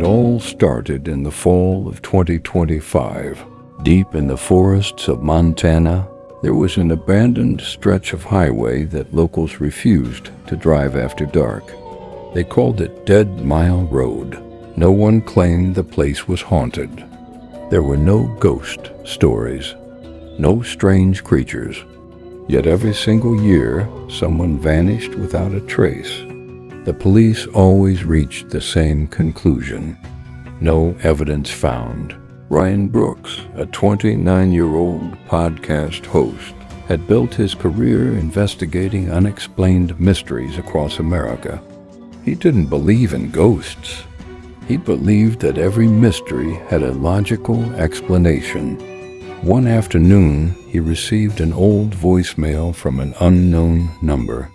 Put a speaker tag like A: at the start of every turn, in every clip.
A: It all started in the fall of 2025. Deep in the forests of Montana, there was an abandoned stretch of highway that locals refused to drive after dark. They called it Dead Mile Road. No one claimed the place was haunted. There were no ghost stories, no strange creatures. Yet every single year, someone vanished without a trace. The police always reached the same conclusion. No evidence found. Ryan Brooks, a 29-year-old podcast host, had built his career investigating unexplained mysteries across America. He didn't believe in ghosts. He believed that every mystery had a logical explanation. One afternoon, he received an old voicemail from an unknown number.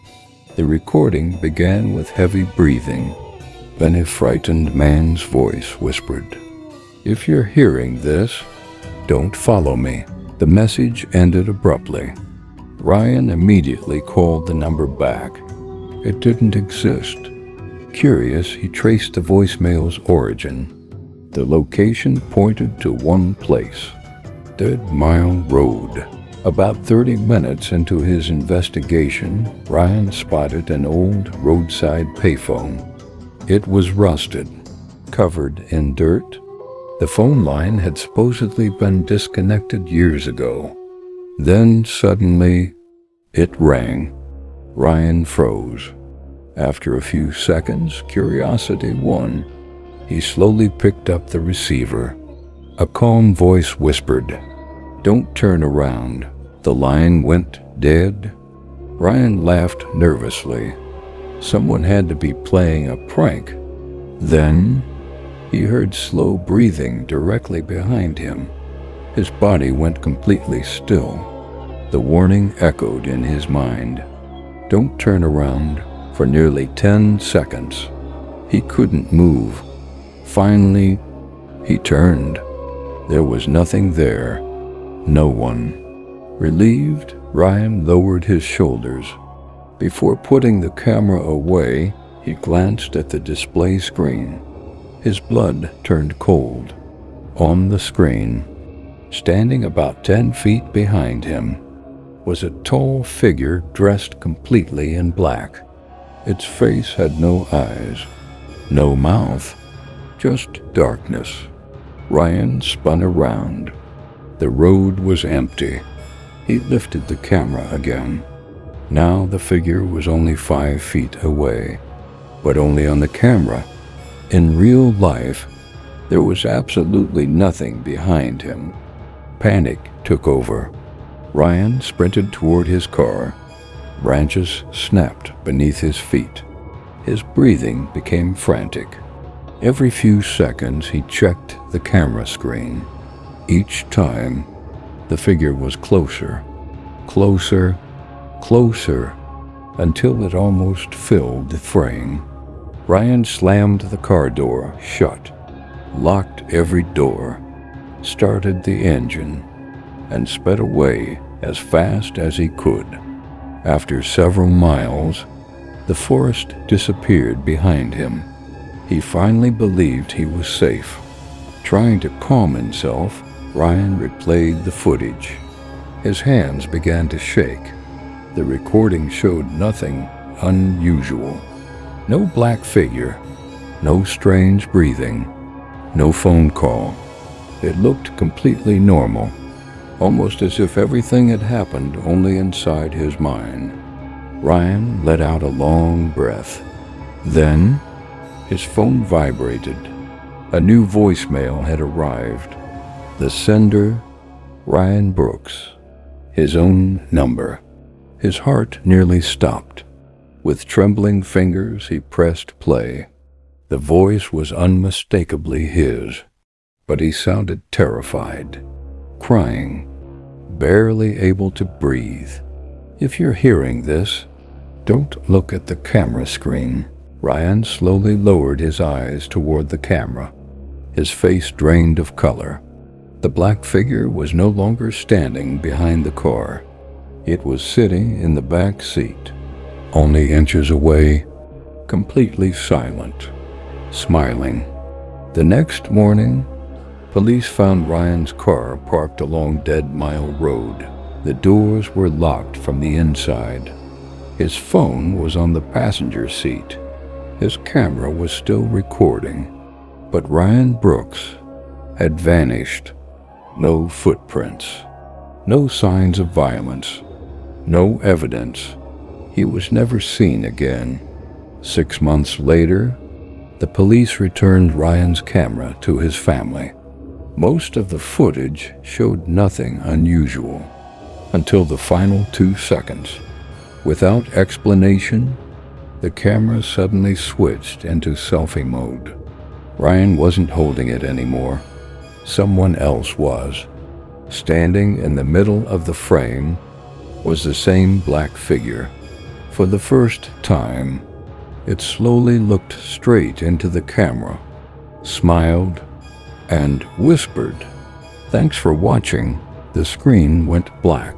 A: The recording began with heavy breathing. Then a frightened man's voice whispered, "If you're hearing this, don't follow me." The message ended abruptly. Ryan immediately called the number back. It didn't exist. Curious, he traced the voicemail's origin. The location pointed to one place: Dead Mile Road. About 30 minutes into his investigation, Ryan spotted an old roadside payphone. It was rusted, covered in dirt. The phone line had supposedly been disconnected years ago. Then suddenly, it rang. Ryan froze. After a few seconds, curiosity won. He slowly picked up the receiver. A calm voice whispered, "Don't turn around." The line went dead. Ryan laughed nervously. Someone had to be playing a prank. Then, he heard slow breathing directly behind him. His body went completely still. The warning echoed in his mind. Don't turn around. For nearly 10 seconds, he couldn't move. Finally, he turned. There was nothing there. No one. Relieved, Ryan lowered his shoulders. Before putting the camera away, he glanced at the display screen. His blood turned cold. On the screen, standing about 10 feet behind him, was a tall figure dressed completely in black. Its face had no eyes, no mouth, just darkness. Ryan spun around. The road was empty. He lifted the camera again. Now the figure was only 5 feet away, but only on the camera. In real life, there was absolutely nothing behind him. Panic took over. Ryan sprinted toward his car. Branches snapped beneath his feet. His breathing became frantic. Every few seconds he checked the camera screen. Each time, the figure was closer, closer, closer, until it almost filled the frame. Ryan slammed the car door shut, locked every door, started the engine, and sped away as fast as he could. After several miles, the forest disappeared behind him. He finally believed he was safe. Trying to calm himself, Ryan replayed the footage. His hands began to shake. The recording showed nothing unusual. No black figure, no strange breathing, no phone call. It looked completely normal, almost as if everything had happened only inside his mind. Ryan let out a long breath. Then, his phone vibrated. A new voicemail had arrived. The sender, Ryan Brooks. His own number. His heart nearly stopped. With trembling fingers, he pressed play. The voice was unmistakably his, but he sounded terrified, crying, barely able to breathe. If you're hearing this, don't look at the camera screen. Ryan slowly lowered his eyes toward the camera. His face drained of color. The black figure was no longer standing behind the car. It was sitting in the back seat, only inches away, completely silent, smiling. The next morning, police found Ryan's car parked along Dead Mile Road. The doors were locked from the inside. His phone was on the passenger seat. His camera was still recording, but Ryan Brooks had vanished. No footprints, no signs of violence, no evidence. He was never seen again. 6 months later, the police returned Ryan's camera to his family. Most of the footage showed nothing unusual until the final 2 seconds. Without explanation, the camera suddenly switched into selfie mode. Ryan wasn't holding it anymore. Someone else was. Standing in the middle of the frame was the same black figure. For the first time, it slowly looked straight into the camera, smiled, and whispered, "Thanks for watching." The screen went black.